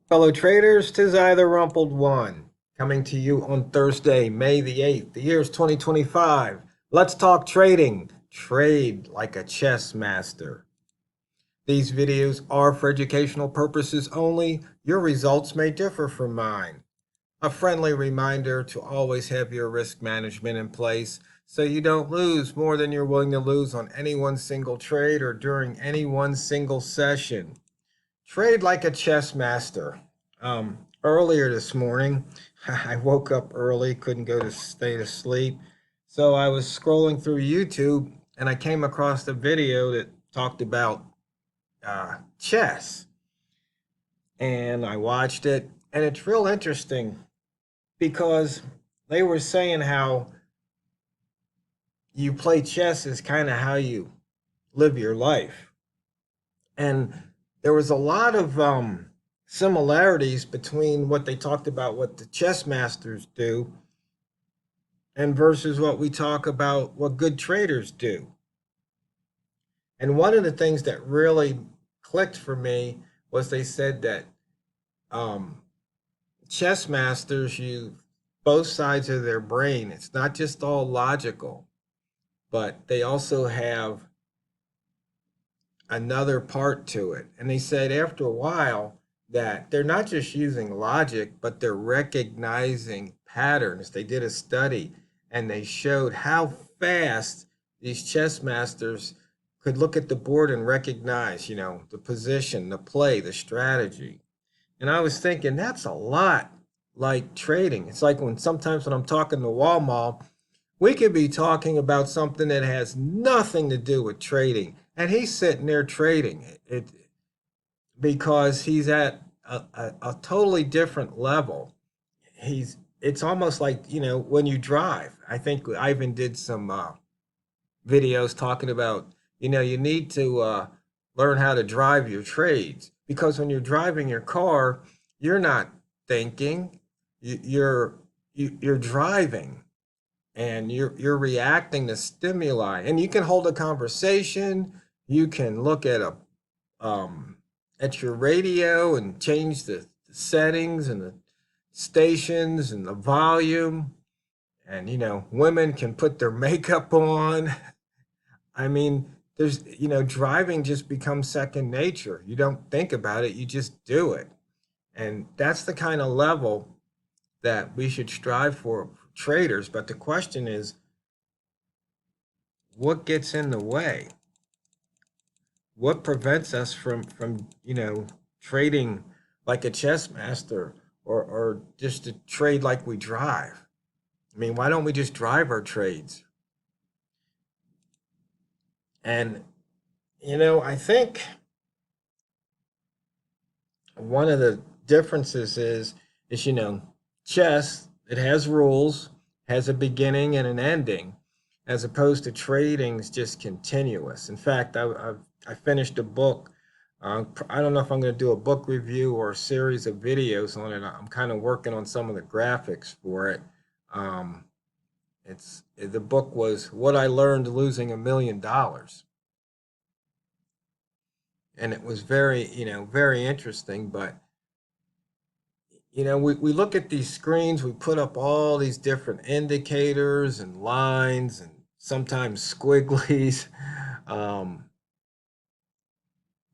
Fellow traders, 'tis I, TheRumpledOne, coming to you on Thursday, May the 8th. The year is 2025. Let's talk trading. Trade like a chess master. These videos are for educational purposes only. Your results may differ from mine. A friendly reminder to always have your risk management in place so you don't lose more than you're willing to lose on any one single trade or during any one single session. Trade like a chess master. Earlier this morning, I woke up early, couldn't go to stay to sleep. So I was scrolling through YouTube and I came across a video that talked about chess. And I watched it, and it's real interesting because they were saying how you play chess is kind of how you live your life. And there was a lot of similarities between what they talked about, what the chess masters do, and versus what we talk about, what good traders do. And one of the things that really clicked for me was they said that um, chess masters use both sides of their brain. It's not just all logical, but they also have another part to it. And they said after a while that they're not just using logic, but they're recognizing patterns. They did a study and they showed how fast these chess masters could look at the board and recognize, the position, the play, the strategy. And I was thinking that's a lot like trading. It's like sometimes when I'm talking to Walmart, we could be talking about something that has nothing to do with trading, and he's sitting there trading it because he's at a totally different level. It's almost like when you drive. I think Ivan did some videos talking about you need to learn how to drive your trades, because when you're driving your car, you're not thinking, you're driving, and you're reacting to stimuli, and you can hold a conversation. You can look um, at your radio and change the settings and the stations and the volume, and women can put their makeup on. I mean, there's driving just becomes second nature. You don't think about it, you just do it. And that's the kind of level that we should strive for traders. But the question is, what gets in the way? What prevents us from trading like a chess master, or just to trade like we drive? I mean, why don't we just drive our trades? And I think one of the differences is chess, it has rules, has a beginning and an ending, as opposed to trading is just continuous. In fact, I finished a book. I don't know if I'm going to do a book review or a series of videos on it. I'm kind of working on some of the graphics for it. um, the book was What I Learned Losing $1 Million, and it was very very interesting. But we look at these screens, we put up all these different indicators and lines and sometimes squigglies, um,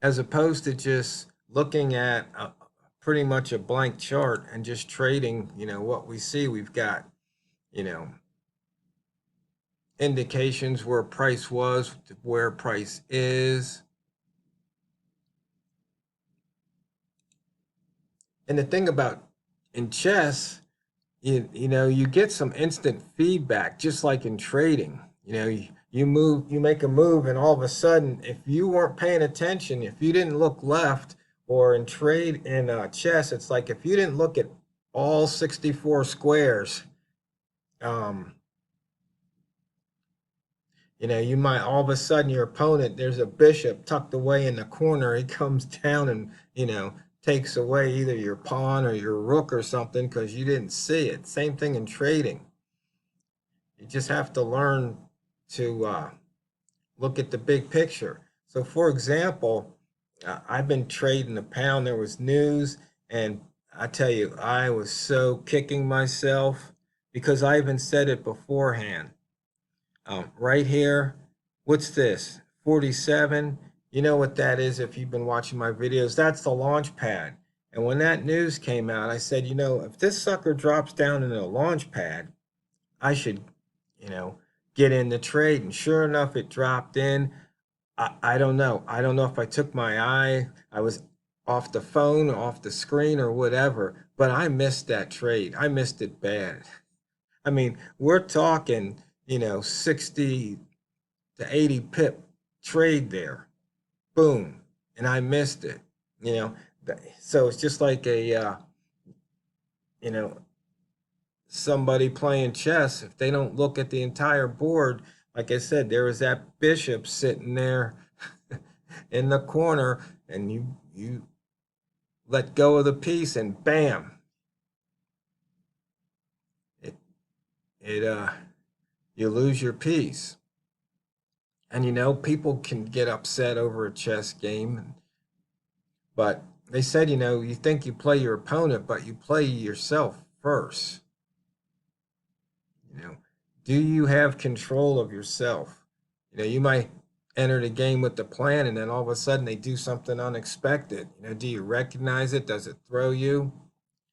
as opposed to just looking at pretty much a blank chart and just trading, what we see. We've got, you know, indications where price was, where price is. And the thing about in chess, you get some instant feedback, just like in trading. You make a move, and all of a sudden, if you weren't paying attention, if you didn't look left, or in trade in chess, it's like if you didn't look at all 64 squares, um, you might all of a sudden your opponent, there's a bishop tucked away in the corner. He comes down and takes away either your pawn or your rook or something because you didn't see it. Same thing in trading. You just have to learn to look at the big picture. So, for example, I've been trading the pound. There was news, And I tell you, I was so kicking myself because I even said it beforehand. Right here, what's this? 47. You know what that is if you've been watching my videos. That's the launch pad. And when that news came out, I said, you know, if this sucker drops down in a launch pad, I should, you know, get in the trade. And sure enough, it dropped in. I don't know. I don't know if I took my eye, I was off the phone, off the screen, or whatever, but I missed that trade. I missed it bad. I mean, we're talking, you know, 60 to 80 pip trade there. Boom. And I missed it, you know. So it's just like you know, somebody playing chess. If they don't look at the entire board, like I said, there was that bishop sitting there in the corner, and you let go of the piece, and bam, it it you lose your piece. And you know, people can get upset over a chess game, but they said, you know, you think you play your opponent, but you play yourself first. You know, do you have control of yourself? You know, you might enter the game with the plan, and then all of a sudden they do something unexpected. You know, do you recognize it? Does it throw you?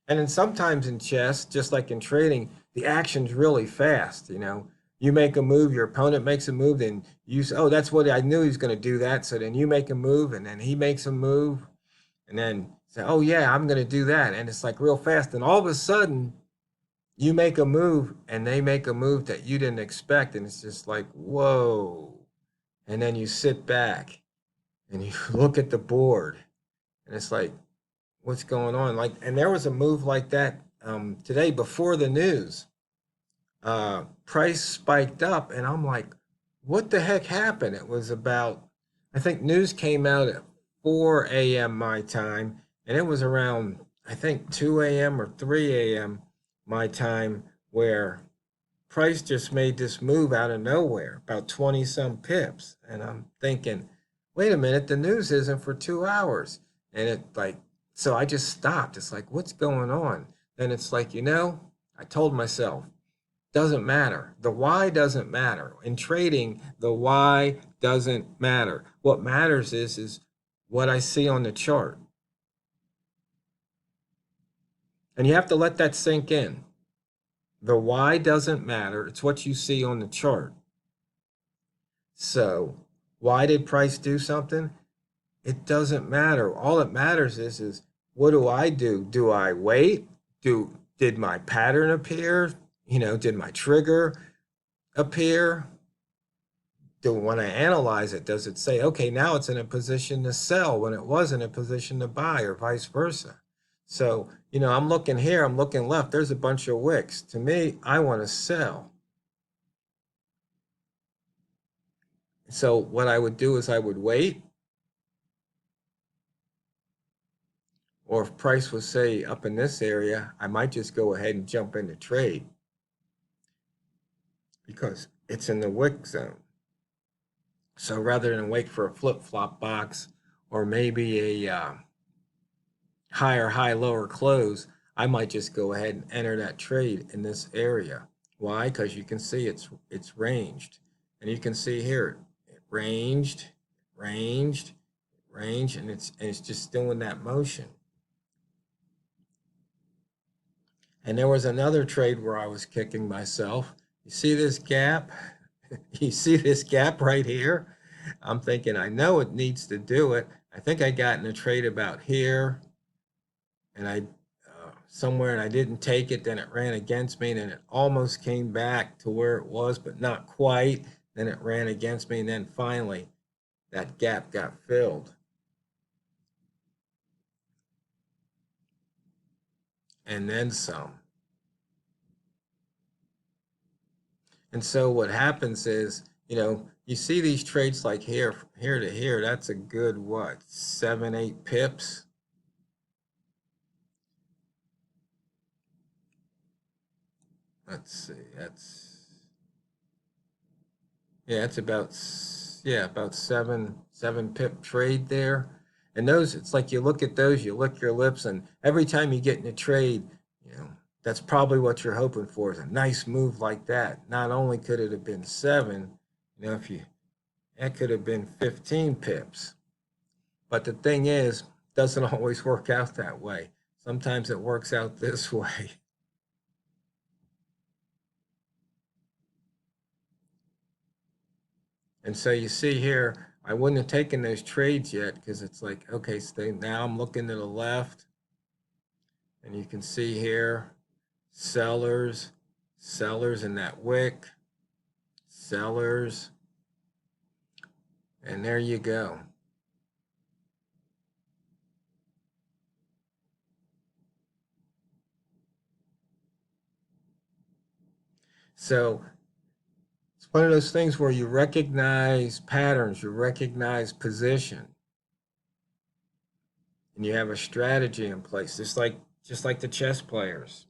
And then sometimes in chess, just like in trading, the action's really fast. You know, you make a move, your opponent makes a move, then you say, oh, that's what I knew he was going to do that. So then you make a move, and then he makes a move, and then say, oh, yeah, I'm going to do that. And it's like real fast. And all of a sudden, you make a move, and they make a move that you didn't expect. And it's just like, whoa. And then you sit back and you look at the board, and it's like, what's going on? Like, and there was a move like that today before the news. Price spiked up, and I'm like, what the heck happened? It was about, I think news came out at 4 a.m. my time, and it was around, I think 2 a.m. or 3 a.m. my time, where price just made this move out of nowhere, about 20 some pips. And I'm thinking, wait a minute, the news isn't for 2 hours. And it like, so I just stopped. It's like, what's going on? Then it's like, you know, I told myself, doesn't matter. The why doesn't matter. In trading, the why doesn't matter. What matters is what I see on the chart. And you have to let that sink in. The why doesn't matter. It's what you see on the chart. So why did price do something? It doesn't matter. All that matters is what do I do? Do I wait? Did my pattern appear? You know, did my trigger appear? When I analyze it, does it say, okay, now it's in a position to sell when it was in a position to buy, or vice versa? So, you know, I'm looking here, I'm looking left, there's a bunch of wicks. To me, I want to sell. So what I would do is I would wait, or if price was, say, up in this area, I might just go ahead and jump into trade because it's in the wick zone. So rather than wait for a flip-flop box or maybe a higher high, lower close, I might just go ahead and enter that trade in this area. Why? Because you can see it's ranged. And you can see here, it ranged, ranged, ranged, and it's just doing that motion. And there was another trade where I was kicking myself. You see this gap? You see this gap right here? I'm thinking, I know it needs to do it. I think I got in a trade about here, and I somewhere, and I didn't take it. Then it ran against me, and then it almost came back to where it was, but not quite. Then it ran against me, and then finally that gap got filled. And then some. And so what happens is, you know, you see these trades like here, from here to here, that's a good, what, 7, 8 pips? Let's see, yeah, it's about, yeah, about 7 pip trade there. And those, it's like you look at those, you lick your lips, and every time you get in a trade, you know, that's probably what you're hoping for, is a nice move like that. Not only could it have been 7, you know, if you, that could have been 15 pips. But the thing is, it doesn't always work out that way. Sometimes it works out this way. And so you see here, I wouldn't have taken those trades yet because it's like, okay, so now I'm looking to the left, and you can see here, sellers, sellers in that wick, sellers, and there you go. So it's one of those things where you recognize patterns, you recognize position, and you have a strategy in place, just like the chess players.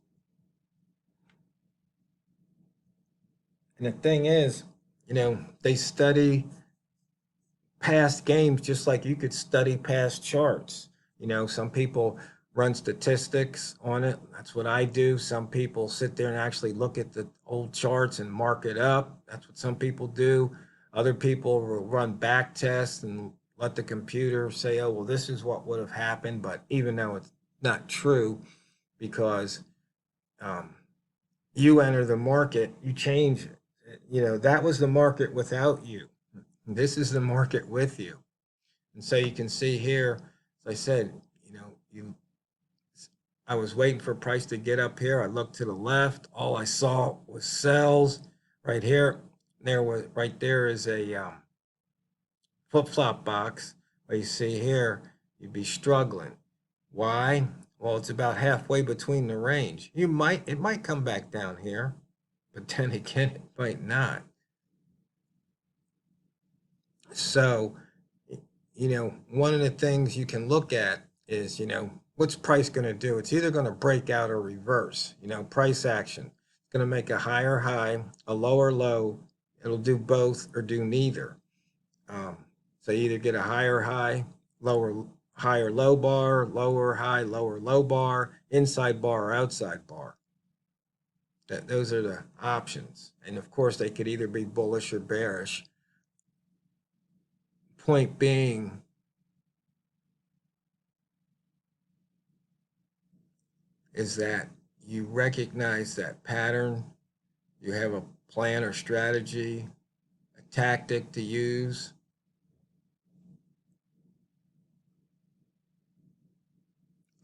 And the thing is, you know, they study past games just like you could study past charts. You know, some people run statistics on it. That's what I do. Some people sit there and actually look at the old charts and mark it up. That's what some people do. Other people will run back tests and let the computer say, oh, well, this is what would have happened. But even though it's not true, because um, you enter the market, you change it. You know, that was the market without you. This is the market with you. And so you can see here, as I said, you know, I was waiting for price to get up here. I looked to the left. All I saw was sells right here. Right there is a flip-flop box. But you see here, you'd be struggling. Why? Well, it's about halfway between the range. It might come back down here, but then again, it might not. So, you know, one of the things you can look at is, you know, what's price going to do? It's either going to break out or reverse, you know, price action. It's going to make a higher high, a lower low. It'll do both or do neither. So you either get a higher high, higher low bar, lower high, lower low bar, inside bar or outside bar. Those are the options. And of course, they could either be bullish or bearish. Point being, is that you recognize that pattern, you have a plan or strategy, a tactic to use.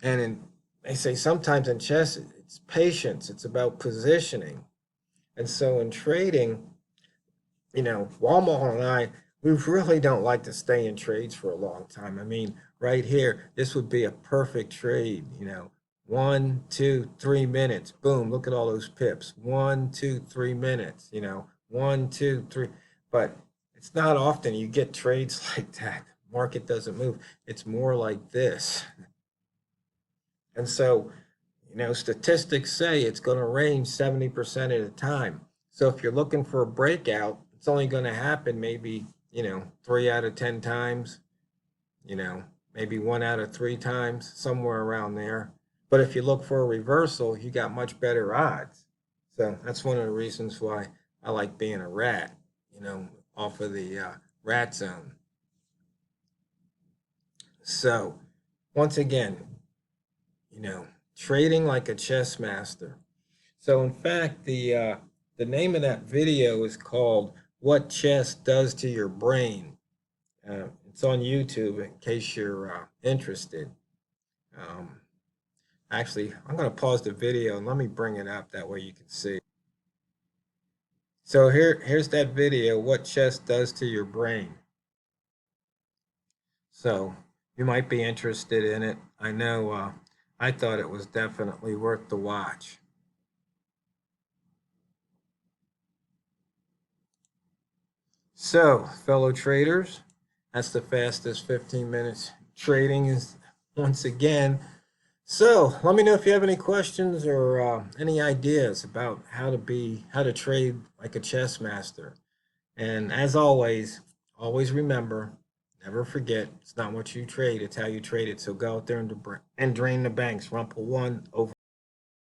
And they say sometimes in chess, it's patience, it's about positioning. And so in trading, you know, Walmart and I, we really don't like to stay in trades for a long time. I mean, right here, this would be a perfect trade, you know, 1, 2, 3 minutes. Boom, look at all those pips. 1, 2, 3 minutes, you know, 1, 2, 3. But it's not often you get trades like that. The market doesn't move. It's more like this. And so, you know, statistics say it's going to range 70% of the time. So if you're looking for a breakout, it's only going to happen maybe, you know, 3 out of 10 times, you know, maybe 1 out of 3 times, somewhere around there. But if you look for a reversal, you got much better odds. So that's one of the reasons why I like being a rat, you know, off of the rat zone. So once again, you know, trading like a chess master. So in fact, the name of that video is called "What Chess Does to Your Brain." It's on YouTube in case you're interested. Actually, I'm going to pause the video and let me bring it up, that way you can see. So here's that video, "What Chess Does to Your Brain." So you might be interested in it. I know I thought it was definitely worth the watch. So, fellow traders, that's the fastest 15 minutes trading is once again. So, let me know if you have any questions or any ideas about how to trade like a chess master. And as always remember, Never forget, it's not what you trade, it's how you trade it. So go out there and drain the banks. Rumple one over.